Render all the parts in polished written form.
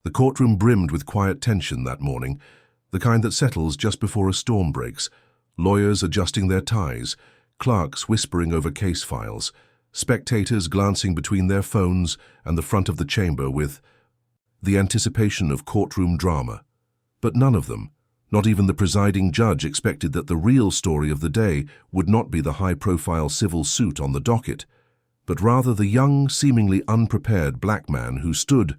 The courtroom brimmed with quiet tension that morning, the kind that settles just before a storm breaks, lawyers adjusting their ties, clerks whispering over case files, spectators glancing between their phones and the front of the chamber with the anticipation of courtroom drama. But none of them, not even the presiding judge, expected that the real story of the day would not be the high-profile civil suit on the docket, but rather the young, seemingly unprepared black man who stood,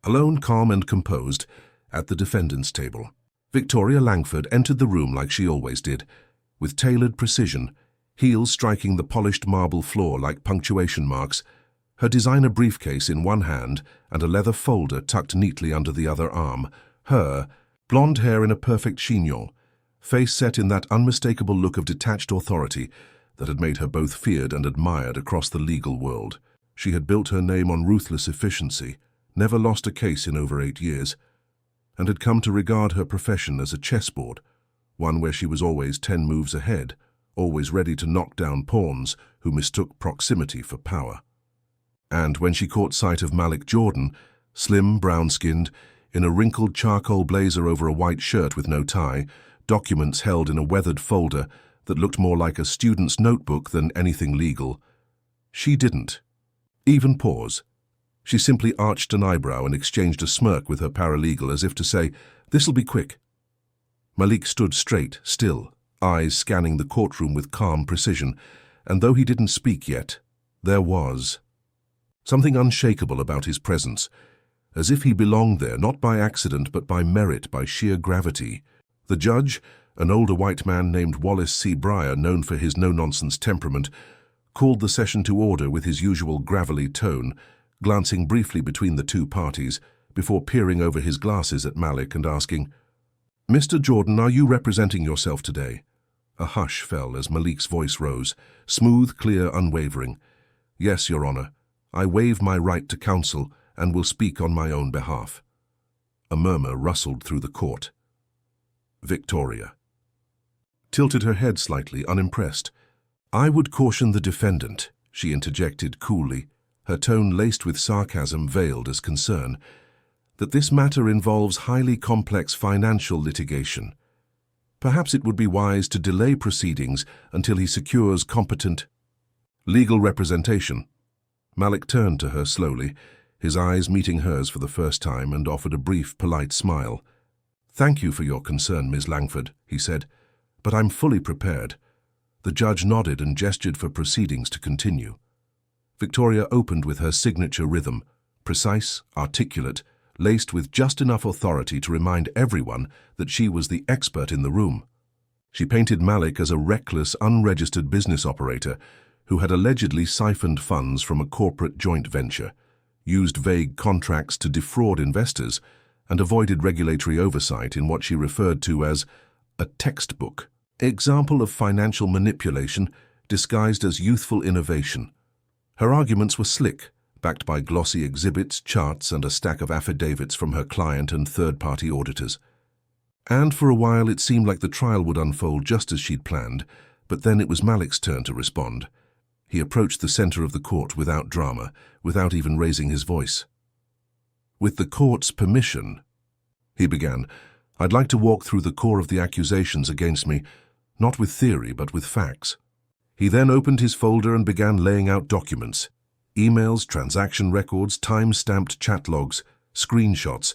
alone, calm and composed, at the defendant's table. Victoria Langford entered the room like she always did, with tailored precision, heels striking the polished marble floor like punctuation marks, her designer briefcase in one hand and a leather folder tucked neatly under the other arm. Her, blonde hair in a perfect chignon, face set in that unmistakable look of detached authority that had made her both feared and admired across the legal world. She had built her name on ruthless efficiency, never lost a case in over 8 years, and had come to regard her profession as a chessboard, one where she was always 10 moves ahead, always ready to knock down pawns who mistook proximity for power. And when she caught sight of Malik Jordan, slim, brown-skinned, in a wrinkled charcoal blazer over a white shirt with no tie, documents held in a weathered folder that looked more like a student's notebook than anything legal, she didn't even pause. She simply arched an eyebrow and exchanged a smirk with her paralegal as if to say, "This'll be quick." Malik stood straight, still, eyes scanning the courtroom with calm precision, and though he didn't speak yet, there was something unshakable about his presence, as if he belonged there not by accident but by merit, by sheer gravity. The judge, an older white man named Wallace C. Breyer, known for his no-nonsense temperament, called the session to order with his usual gravelly tone, glancing briefly between the two parties before peering over his glasses at Malik and asking, "Mr. Jordan, are you representing yourself today?" A hush fell as Malik's voice rose, smooth, clear, unwavering. "Yes, Your Honor. I waive my right to counsel and will speak on my own behalf." A murmur rustled through the court. Victoria tilted her head slightly, unimpressed. "I would caution the defendant," she interjected coolly, her tone laced with sarcasm veiled as concern, "that this matter involves highly complex financial litigation. Perhaps it would be wise to delay proceedings until he secures competent legal representation." Malik turned to her slowly, his eyes meeting hers for the first time, and offered a brief, polite smile. "Thank you for your concern, Ms. Langford," he said, "but I'm fully prepared." The judge nodded and gestured for proceedings to continue. Victoria opened with her signature rhythm, precise, articulate, laced with just enough authority to remind everyone that she was the expert in the room. She painted Malik as a reckless, unregistered business operator who had allegedly siphoned funds from a corporate joint venture, used vague contracts to defraud investors, and avoided regulatory oversight in what she referred to as a textbook example of financial manipulation disguised as youthful innovation. Her arguments were slick, backed by glossy exhibits, charts, and a stack of affidavits from her client and third-party auditors. And for a while it seemed like the trial would unfold just as she'd planned, but then it was Malik's turn to respond. He approached the center of the court without drama, without even raising his voice. "With the court's permission," he began, "I'd like to walk through the core of the accusations against me, not with theory but with facts." He then opened his folder and began laying out documents, emails, transaction records, time-stamped chat logs, screenshots,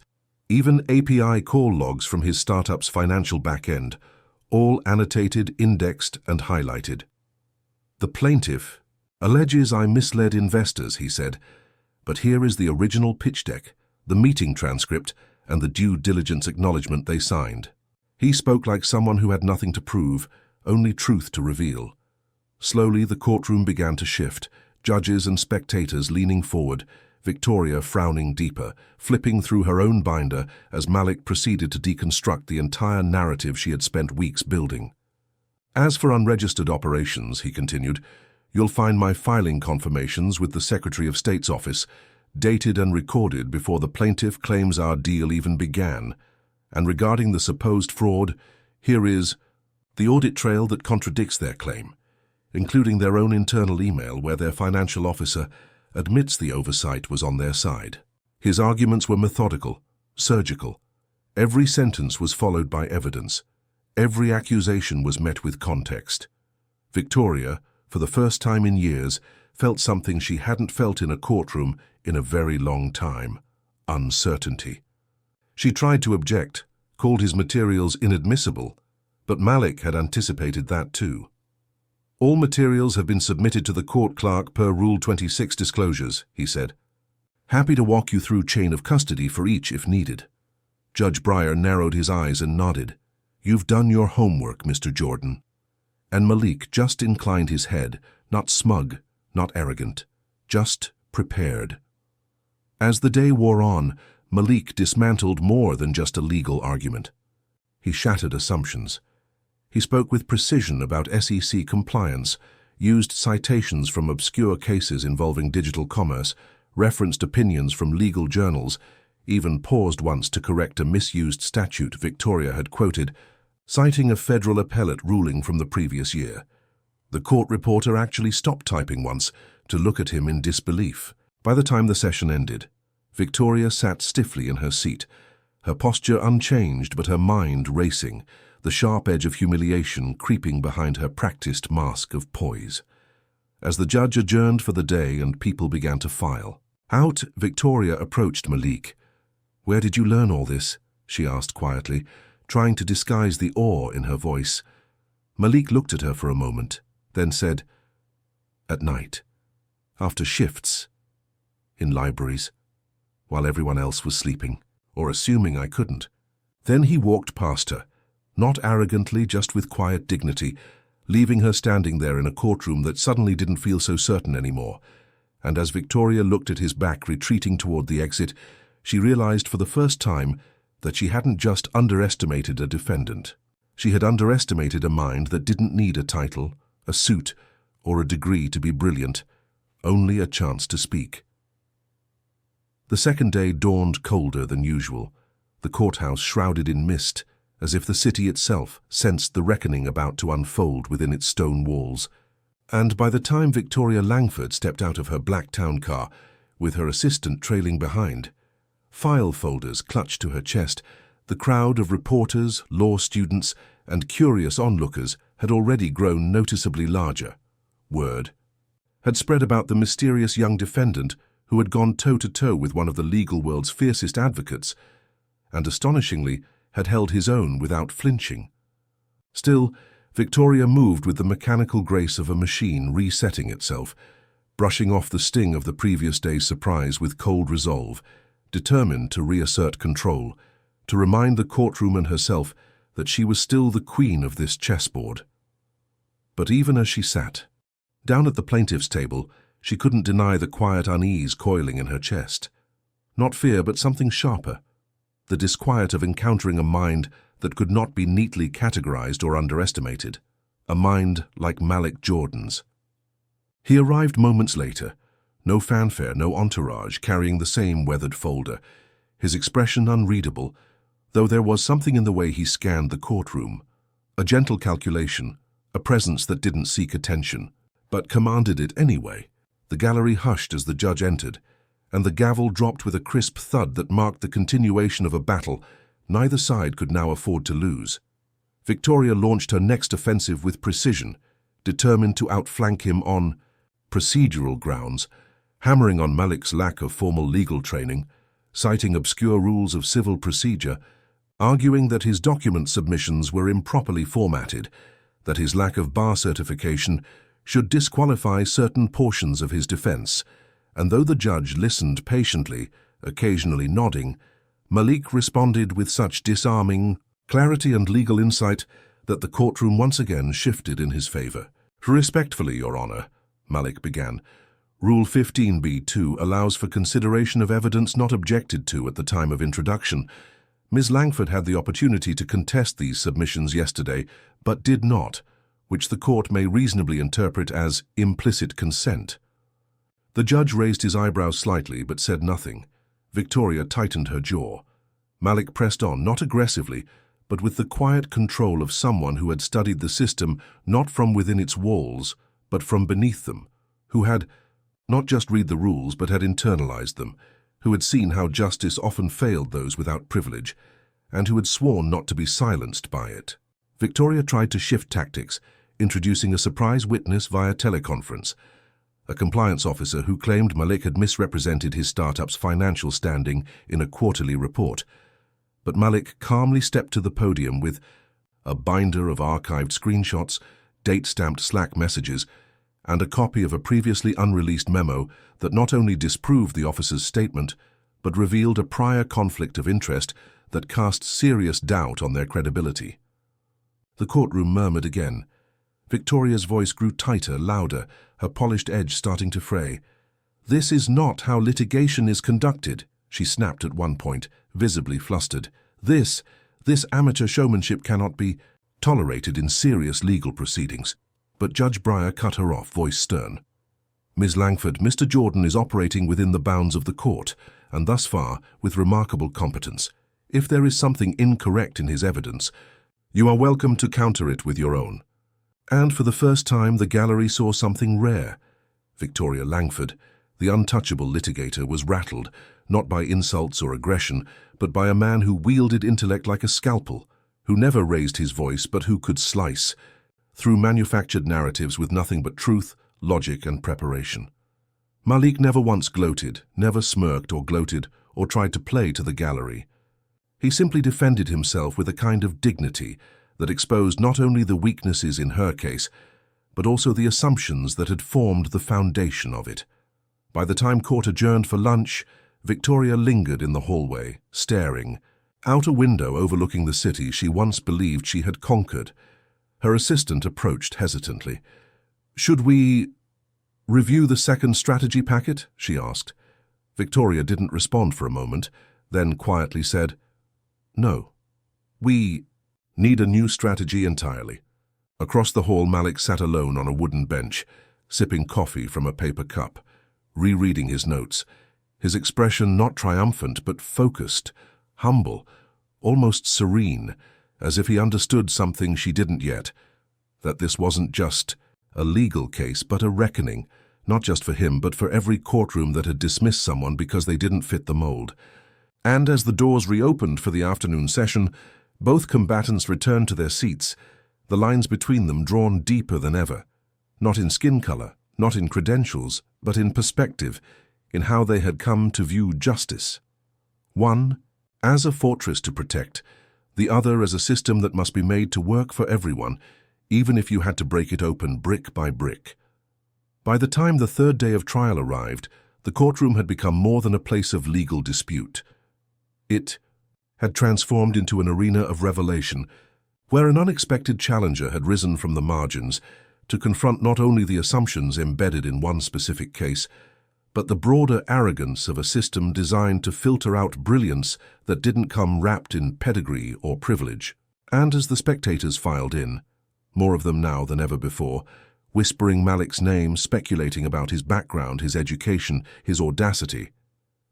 even API call logs from his startup's financial back-end, all annotated, indexed, and highlighted. "The plaintiff alleges I misled investors," he said, "but here is the original pitch deck, the meeting transcript, and the due diligence acknowledgement they signed." He spoke like someone who had nothing to prove, only truth to reveal. Slowly the courtroom began to shift, judges and spectators leaning forward, Victoria frowning deeper, flipping through her own binder as Malik proceeded to deconstruct the entire narrative she had spent weeks building. "As for unregistered operations," he continued, "you'll find my filing confirmations with the Secretary of State's office, dated and recorded before the plaintiff claims our deal even began. And regarding the supposed fraud, here is the audit trail that contradicts their claim, including their own internal email where their financial officer admits the oversight was on their side." His arguments were methodical, surgical. Every sentence was followed by evidence. Every accusation was met with context. Victoria, for the first time in years, felt something she hadn't felt in a courtroom in a very long time: uncertainty. She tried to object, called his materials inadmissible, but Malik had anticipated that too. "All materials have been submitted to the court clerk per Rule 26 disclosures," he said. "Happy to walk you through chain of custody for each if needed." Judge Breyer narrowed his eyes and nodded. "You've done your homework, Mr. Jordan." And Malik just inclined his head, not smug, not arrogant, just prepared. As the day wore on, Malik dismantled more than just a legal argument. He shattered assumptions. He spoke with precision about SEC compliance, used citations from obscure cases involving digital commerce, referenced opinions from legal journals, even paused once to correct a misused statute Victoria had quoted, citing a federal appellate ruling from the previous year. The court reporter actually stopped typing once to look at him in disbelief. By the time the session ended, Victoria sat stiffly in her seat, her posture unchanged but her mind racing, the sharp edge of humiliation creeping behind her practiced mask of poise. As the judge adjourned for the day and people began to file out, Victoria approached Malik. "Where did you learn all this?" she asked quietly, trying to disguise the awe in her voice. Malik looked at her for a moment, then said, "At night, after shifts, in libraries, while everyone else was sleeping, or assuming I couldn't." Then he walked past her, not arrogantly, just with quiet dignity, leaving her standing there in a courtroom that suddenly didn't feel so certain anymore. And as Victoria looked at his back retreating toward the exit, she realized for the first time that she hadn't just underestimated a defendant. She had underestimated a mind that didn't need a title, a suit, or a degree to be brilliant, only a chance to speak. The second day dawned colder than usual, the courthouse shrouded in mist, as if the city itself sensed the reckoning about to unfold within its stone walls. And by the time Victoria Langford stepped out of her black town car, with her assistant trailing behind, file folders clutched to her chest, the crowd of reporters, law students, and curious onlookers had already grown noticeably larger. Word had spread about the mysterious young defendant who had gone toe-to-toe with one of the legal world's fiercest advocates, and astonishingly had held his own without flinching. Still, Victoria moved with the mechanical grace of a machine resetting itself, brushing off the sting of the previous day's surprise with cold resolve, determined to reassert control, to remind the courtroom and herself that she was still the queen of this chessboard. But even as she sat, down at the plaintiff's table, she couldn't deny the quiet unease coiling in her chest. Not fear, but something sharper. The disquiet of encountering a mind that could not be neatly categorized or underestimated. A mind like Malik Jordan's. He arrived moments later, no fanfare, no entourage, carrying the same weathered folder, his expression unreadable, though there was something in the way he scanned the courtroom. A gentle calculation, a presence that didn't seek attention, but commanded it anyway. The gallery hushed as the judge entered, and the gavel dropped with a crisp thud that marked the continuation of a battle neither side could now afford to lose. Victoria launched her next offensive with precision, determined to outflank him on procedural grounds, hammering on Malik's lack of formal legal training, citing obscure rules of civil procedure, arguing that his document submissions were improperly formatted, that his lack of bar certification should disqualify certain portions of his defense, and though the judge listened patiently, occasionally nodding, Malik responded with such disarming clarity and legal insight that the courtroom once again shifted in his favor. "Respectfully, Your Honor," Malik began, "Rule 15b-2 allows for consideration of evidence not objected to at the time of introduction. Ms. Langford had the opportunity to contest these submissions yesterday, but did not, which the court may reasonably interpret as implicit consent." The judge raised his eyebrows slightly but said nothing. Victoria tightened her jaw. Malik pressed on, not aggressively, but with the quiet control of someone who had studied the system not from within its walls, but from beneath them, who had not just read the rules but had internalized them, who had seen how justice often failed those without privilege, and who had sworn not to be silenced by it. Victoria tried to shift tactics, introducing a surprise witness via teleconference, a compliance officer who claimed Malik had misrepresented his startup's financial standing in a quarterly report. But Malik calmly stepped to the podium with a binder of archived screenshots, date-stamped Slack messages, and a copy of a previously unreleased memo that not only disproved the officer's statement, but revealed a prior conflict of interest that cast serious doubt on their credibility. The courtroom murmured again. Victoria's voice grew tighter, louder, her polished edge starting to fray. "This is not how litigation is conducted," she snapped at one point, visibly flustered. This amateur showmanship cannot be tolerated in serious legal proceedings." But Judge Breyer cut her off, voice stern. "Ms. Langford, Mr. Jordan is operating within the bounds of the court, and thus far with remarkable competence. If there is something incorrect in his evidence, you are welcome to counter it with your own." And for the first time, the gallery saw something rare. Victoria Langford, the untouchable litigator, was rattled, not by insults or aggression, but by a man who wielded intellect like a scalpel, who never raised his voice but who could slice through manufactured narratives with nothing but truth, logic, and preparation. Malik never once gloated, never smirked or gloated or tried to play to the gallery. He simply defended himself with a kind of dignity that exposed not only the weaknesses in her case, but also the assumptions that had formed the foundation of it. By the time court adjourned for lunch, Victoria lingered in the hallway, staring out a window overlooking the city she once believed she had conquered. Her assistant approached hesitantly. "Should we review the second strategy packet?" she asked. Victoria didn't respond for a moment, then quietly said, "No. We need a new strategy entirely." Across the hall, Malik sat alone on a wooden bench, sipping coffee from a paper cup, rereading his notes, his expression not triumphant but focused, humble, almost serene, as if he understood something she didn't yet, that this wasn't just a legal case but a reckoning, not just for him but for every courtroom that had dismissed someone because they didn't fit the mold. And as the doors reopened for the afternoon session, both combatants returned to their seats, the lines between them drawn deeper than ever, not in skin color, not in credentials, but in perspective, in how they had come to view justice. One as a fortress to protect, the other as a system that must be made to work for everyone, even if you had to break it open brick by brick. By the time the third day of trial arrived, the courtroom had become more than a place of legal dispute. It had transformed into an arena of revelation, where an unexpected challenger had risen from the margins to confront not only the assumptions embedded in one specific case, but the broader arrogance of a system designed to filter out brilliance that didn't come wrapped in pedigree or privilege. And as the spectators filed in, more of them now than ever before, whispering Malik's name, speculating about his background, his education, his audacity,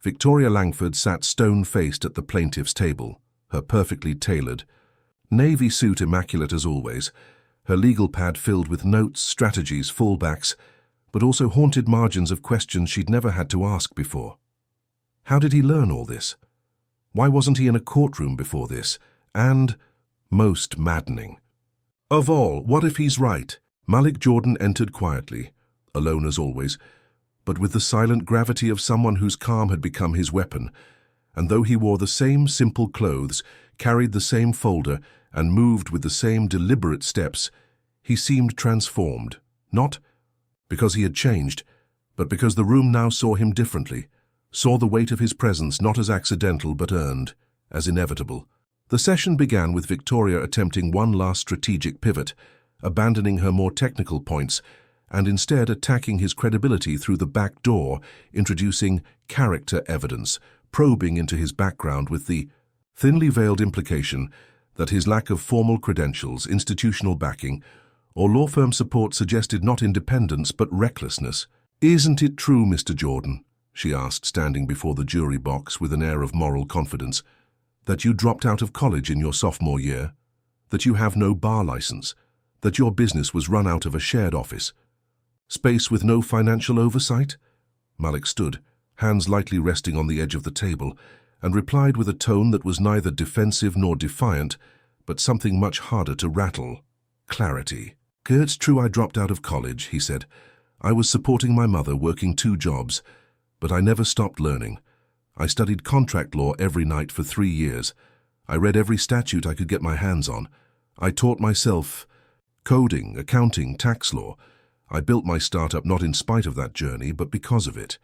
Victoria Langford sat stone-faced at the plaintiff's table, her perfectly tailored navy suit immaculate as always, her legal pad filled with notes, strategies, fallbacks, but also haunted margins of questions she'd never had to ask before. How did he learn all this? Why wasn't he in a courtroom before this? And, most maddening of all, what if he's right? Malik Jordan entered quietly, alone as always, but with the silent gravity of someone whose calm had become his weapon, and though he wore the same simple clothes, carried the same folder, and moved with the same deliberate steps, he seemed transformed, not because he had changed, but because the room now saw him differently, saw the weight of his presence not as accidental but earned, as inevitable. The session began with Victoria attempting one last strategic pivot, abandoning her more technical points, and instead attacking his credibility through the back door, introducing character evidence, probing into his background with the thinly veiled implication that his lack of formal credentials, institutional backing, or law firm support suggested not independence but recklessness. "Isn't it true, Mr. Jordan," she asked, standing before the jury box with an air of moral confidence, "that you dropped out of college in your sophomore year, that you have no bar license, that your business was run out of a shared office? Space with no financial oversight?" Malik stood, hands lightly resting on the edge of the table, and replied with a tone that was neither defensive nor defiant, but something much harder to rattle: clarity. "It's true I dropped out of college," he said. "I was supporting my mother, working 2 jobs, but I never stopped learning. I studied contract law every night for 3 years. I read every statute I could get my hands on. I taught myself coding, accounting, tax law. I built my startup not in spite of that journey, but because of it."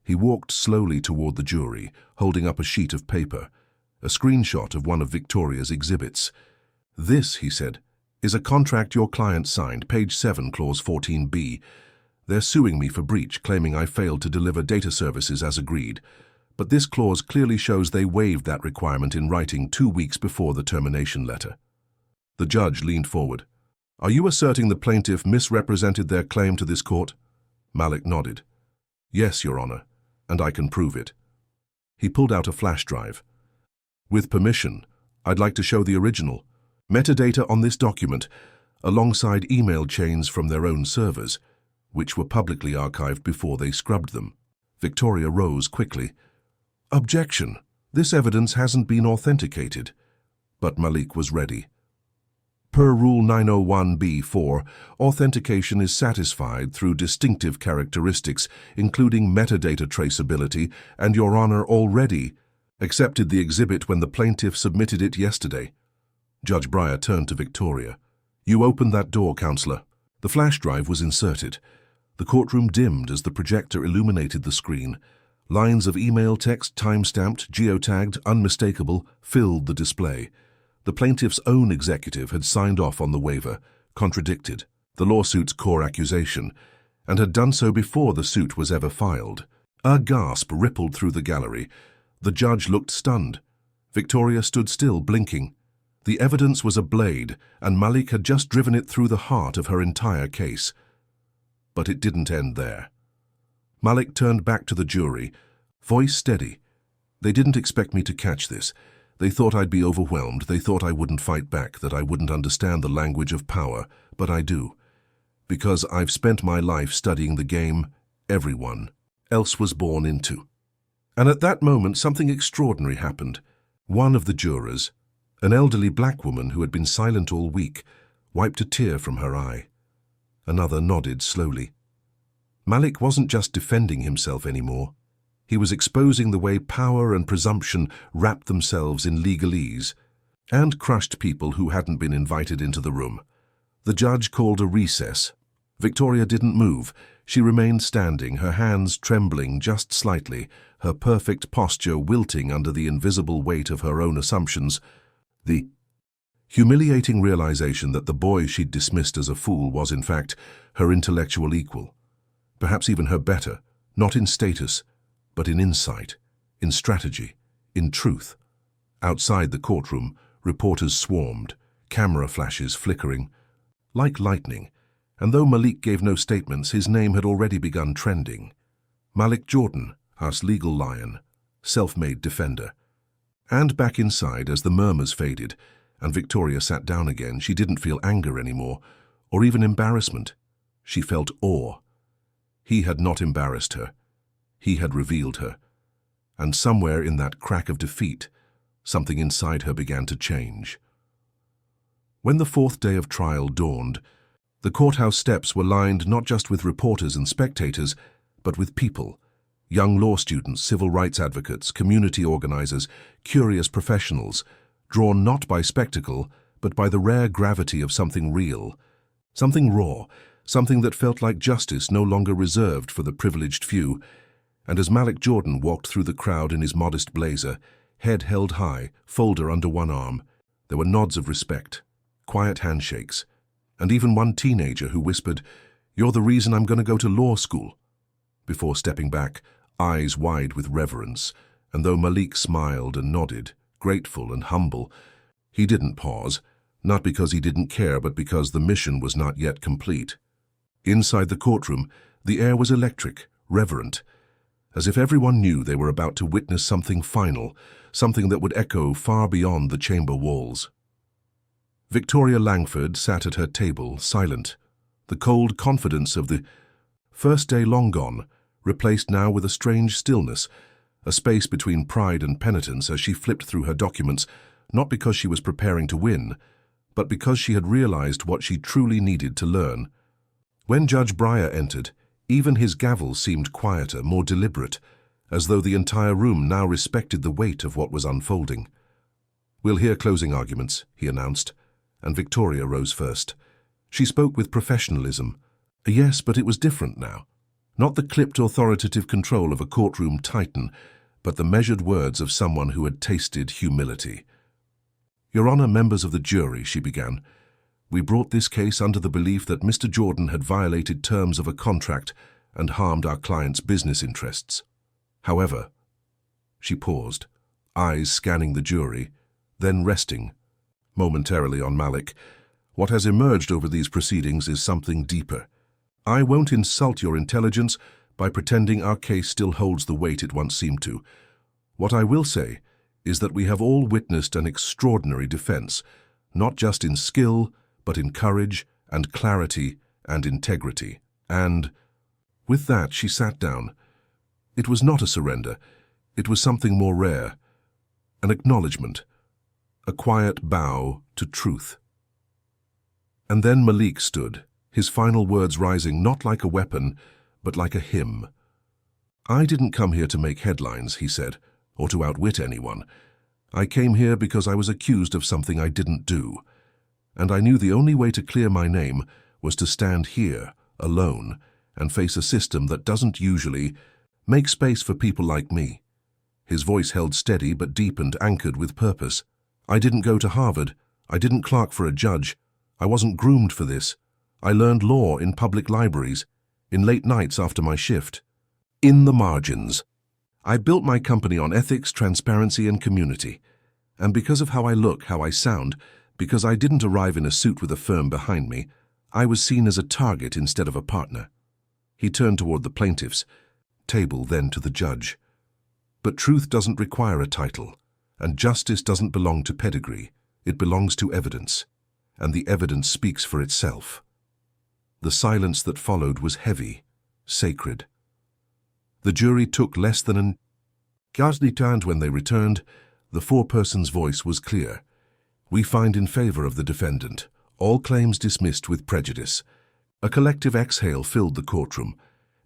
He walked slowly toward the jury, holding up a sheet of paper, a screenshot of one of Victoria's exhibits. "This," he said, "is a contract your client signed, page 7, clause 14b. They're suing me for breach, claiming I failed to deliver data services as agreed. But this clause clearly shows they waived that requirement in writing 2 weeks before the termination letter." The judge leaned forward. "Are you asserting the plaintiff misrepresented their claim to this court?" Malik nodded. "Yes, Your Honor, and I can prove it." He pulled out a flash drive. "With permission, I'd like to show the original. Metadata on this document, alongside email chains from their own servers, which were publicly archived before they scrubbed them." Victoria rose quickly. "Objection. This evidence hasn't been authenticated." But Malik was ready. "Per Rule 901b-4, authentication is satisfied through distinctive characteristics, including metadata traceability, and Your Honor already accepted the exhibit when the plaintiff submitted it yesterday." Judge Breyer turned to Victoria. "You opened that door, Counselor." The flash drive was inserted. The courtroom dimmed as the projector illuminated the screen. Lines of email text, time-stamped, geotagged, unmistakable, filled the display. The plaintiff's own executive had signed off on the waiver, contradicted the lawsuit's core accusation, and had done so before the suit was ever filed. A gasp rippled through the gallery. The judge looked stunned. Victoria stood still, blinking. The evidence was a blade, and Malik had just driven it through the heart of her entire case. But it didn't end there. Malik turned back to the jury, voice steady. "They didn't expect me to catch this. They thought I'd be overwhelmed. They thought I wouldn't fight back, that I wouldn't understand the language of power. But I do. Because I've spent my life studying the game everyone else was born into." And at that moment, something extraordinary happened. One of the jurors, an elderly black woman who had been silent all week, wiped a tear from her eye. Another nodded slowly. Malik wasn't just defending himself anymore. He was exposing the way power and presumption wrapped themselves in legalese and crushed people who hadn't been invited into the room. The judge called a recess. Victoria didn't move. She remained standing, her hands trembling just slightly, her perfect posture wilting under the invisible weight of her own assumptions. The humiliating realization that the boy she'd dismissed as a fool was, in fact, her intellectual equal. Perhaps even her better, not in status, but in insight, in strategy, in truth. Outside the courtroom, reporters swarmed, camera flashes flickering like lightning, and though Malik gave no statements, his name had already begun trending. Malik Jordan, us legal lion, self-made defender. And back inside, as the murmurs faded, and Victoria sat down again, she didn't feel anger anymore, or even embarrassment. She felt awe. He had not embarrassed her. He had revealed her. And somewhere in that crack of defeat, something inside her began to change. When the 4th day of trial dawned, the courthouse steps were lined not just with reporters and spectators, but with people. Young law students, civil rights advocates, community organizers, curious professionals, drawn not by spectacle, but by the rare gravity of something real, something raw, something that felt like justice no longer reserved for the privileged few. And as Malik Jordan walked through the crowd in his modest blazer, head held high, folder under one arm, there were nods of respect, quiet handshakes, and even one teenager who whispered, "You're the reason I'm going to go to law school," before stepping back, eyes wide with reverence. And though Malik smiled and nodded, grateful and humble, he didn't pause, not because he didn't care, but because the mission was not yet complete. Inside the courtroom, the air was electric, reverent, as if everyone knew they were about to witness something final, something that would echo far beyond the chamber walls. Victoria Langford sat at her table, silent, the cold confidence of the first day long gone, replaced now with a strange stillness, a space between pride and penitence as she flipped through her documents, not because she was preparing to win, but because she had realized what she truly needed to learn. When Judge Breyer entered, even his gavel seemed quieter, more deliberate, as though the entire room now respected the weight of what was unfolding. "We'll hear closing arguments," he announced, and Victoria rose first. She spoke with professionalism. Yes, but it was different now. Not the clipped authoritative control of a courtroom titan, but the measured words of someone who had tasted humility. "Your Honor, members of the jury," she began, "we brought this case under the belief that Mr. Jordan had violated terms of a contract and harmed our client's business interests. However," she paused, eyes scanning the jury, then resting momentarily on Malik, "what has emerged over these proceedings is something deeper. I won't insult your intelligence by pretending our case still holds the weight it once seemed to. What I will say is that we have all witnessed an extraordinary defense, not just in skill, but in courage and clarity and integrity. And..." With that, she sat down. It was not a surrender. It was something more rare. An acknowledgement. A quiet bow to truth. And then Malik stood, his final words rising not like a weapon, but like a hymn. "I didn't come here to make headlines," he said, "or to outwit anyone. I came here because I was accused of something I didn't do. And I knew the only way to clear my name was to stand here, alone, and face a system that doesn't usually make space for people like me." His voice held steady but deep and anchored with purpose. "I didn't go to Harvard. I didn't clerk for a judge. I wasn't groomed for this. I learned law in public libraries, in late nights after my shift. In the margins. I built my company on ethics, transparency, and community. And because of how I look, how I sound, because I didn't arrive in a suit with a firm behind me, I was seen as a target instead of a partner." He turned toward the plaintiffs, table then to the judge. "But truth doesn't require a title, and justice doesn't belong to pedigree. It belongs to evidence, and the evidence speaks for itself." The silence that followed was heavy, sacred. The jury took less than an ghastly turn. When they returned, the foreperson's voice was clear. "We find in favor of the defendant. All claims dismissed with prejudice." A collective exhale filled the courtroom,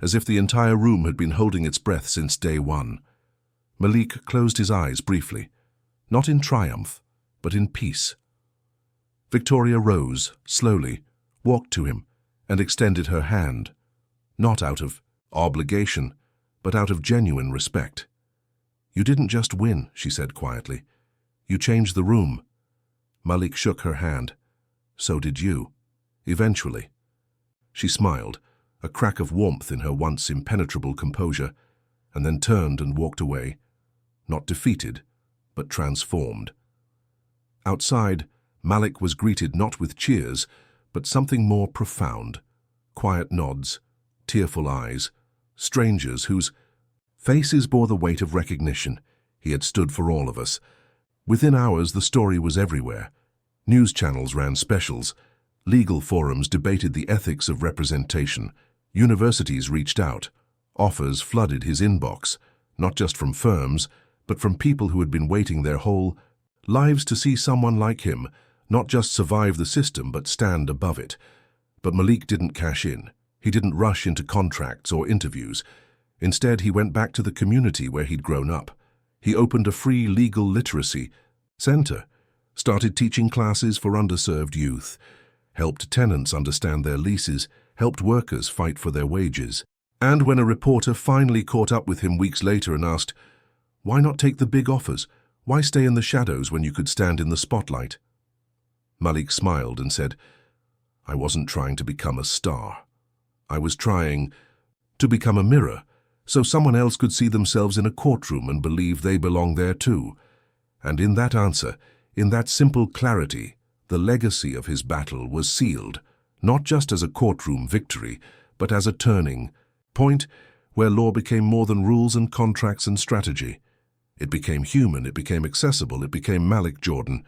as if the entire room had been holding its breath since day one. Malik closed his eyes briefly, not in triumph, but in peace. Victoria rose, slowly, walked to him, and extended her hand, not out of obligation, but out of genuine respect. "You didn't just win," she said quietly. "You changed the room." Malik shook her hand. "So did you. Eventually." She smiled, a crack of warmth in her once impenetrable composure, and then turned and walked away, not defeated, but transformed. Outside, Malik was greeted not with cheers, but something more profound. Quiet nods, tearful eyes, strangers whose faces bore the weight of recognition. He had stood for all of us. Within hours, the story was everywhere. News channels ran specials. Legal forums debated the ethics of representation. Universities reached out. Offers flooded his inbox, not just from firms, but from people who had been waiting their whole lives to see someone like him not just survive the system, but stand above it. But Malik didn't cash in. He didn't rush into contracts or interviews. Instead, he went back to the community where he'd grown up. He opened a free legal literacy center, started teaching classes for underserved youth, helped tenants understand their leases, helped workers fight for their wages. And when a reporter finally caught up with him weeks later and asked, "Why not take the big offers? Why stay in the shadows when you could stand in the spotlight?" Malik smiled and said, "I wasn't trying to become a star. I was trying to become a mirror, so someone else could see themselves in a courtroom and believe they belong there too." And in that answer, in that simple clarity, the legacy of his battle was sealed, not just as a courtroom victory, but as a turning point where law became more than rules and contracts and strategy. It became human, it became accessible, it became Malik Jordan,